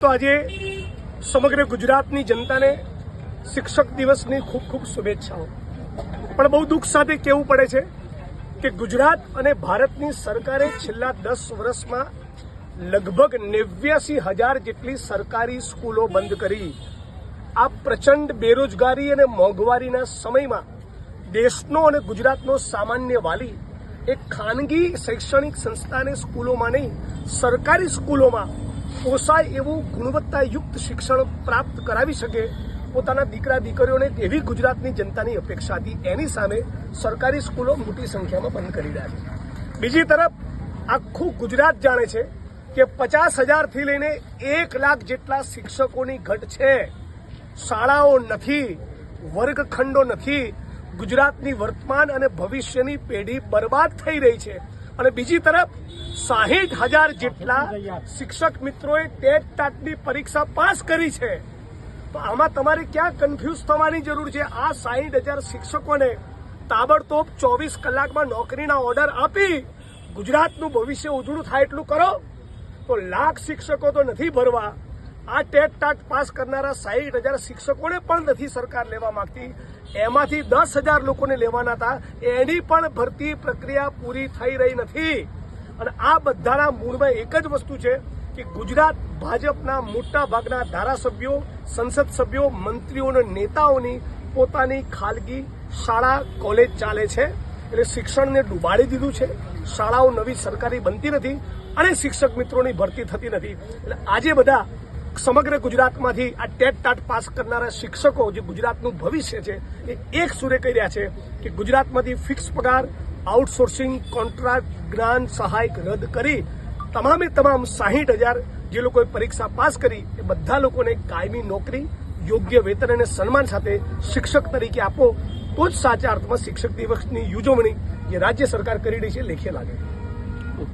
તો આજે સમગ્ર ગુજરાતની જનતાને શિક્ષક દિવસની ખૂબ ખૂબ શુભેચ્છાઓ। પણ બહુ દુઃખ સાથે કહેવું પડે છે કે ગુજરાત અને ભારતની સરકારે છેલ્લા 10 વર્ષમાં લગભગ 89,000 જેટલી સરકારી સ્કૂલો બંધ કરી। આ પ્રચંડ બેરોજગારી અને મોંઘવારીના સમયમાં દેશનો અને ગુજરાતનો સામાન્ય વાલી એક ખાનગી શૈક્ષણિક સંસ્થાને સ્કૂલોમાં નહીં, સરકારી સ્કૂલોમાં પોસાય એવું ગુણવત્તાયુક્ત શિક્ષણ પ્રાપ્ત કરાવી શકે પોતાના દીકરા દીકરીઓને એવી ગુજરાતની જનતાની અપેક્ષા હતી। એની સામે સરકારી સ્કૂલો મોટી સંખ્યામાં બંધ કરી રહ્યા છે। બીજી તરફ આખું ગુજરાત જાણે છે કે 50,000થી લઈને 1 લાખ જેટલા શિક્ષકોની ઘટ છે। શાળાઓ નથી, વર્ગખંડો નથી, ગુજરાતની વર્તમાન અને ભવિષ્યની પેઢી બરબાદ થઈ રહી છે। અને બીજી તરફ 60,000 જેટલા શિક્ષક મિત્રોએ ટેટ ટાટની પરીક્ષા પાસ કરી છે। તો આમાં તમારે ક્યાં કન્ફ્યુઝ થવાની જરૂર છે? આ 60,000 શિક્ષકોને તાબડતોબ 24 કલાકમાં નોકરીના ઓર્ડર આપી ગુજરાતનું ભવિષ્ય ઉજળું થાય એટલું કરો। તો લાખ શિક્ષકો તો નથી ભરવા, આ ટેટ ટાટ પાસ કરનારા 60,000 શિક્ષકોને પણ નથી સરકાર લેવા માંગતી। એમાંથી 10,000 લોકોને લેવાના હતા, એની પણ ભરતી પ્રક્રિયા પૂરી થઈ રહી નથી। અને આ બધાના મૂળમાં એક જ વસ્તુ છે કે ગુજરાત ભાજપના મોટા ભાગના ધારાસભ્યો, સંસદ સભ્યો, મંત્રીઓ અને નેતાઓની પોતાની ખાનગી શાળા કોલેજ ચાલે છે, એટલે શિક્ષણને ડૂબાડી દીધું છે। શાળાઓ નવી સરકારી બનતી નથી અને શિક્ષક મિત્રોની ભરતી થતી નથી। એટલે આજે બધા સમગ્ર ગુજરાતમાંથી આ ટેટ ટાટ પાસ કરનારા શિક્ષકો જે ગુજરાતનું ભવિષ્ય છે એ એક સુરે કહી રહ્યા છે કે ગુજરાતમાંથી ફિક્સ પગાર, આઉટસોર્સિંગ, કોન્ટ્રાક્ટ, જ્ઞાન સહાયક રદ કરી તમામે તમામ 60,000 જે લોકોએ પરીક્ષા પાસ કરી એ બધા લોકોને કાયમી નોકરી, યોગ્ય વેતન અને સન્માન સાથે શિક્ષક તરીકે આપો, તો જ સાચા અર્થમાં શિક્ષક દિવસની ઉજવણી જે રાજ્ય સરકાર કરી રહી છે લેખે લાગે।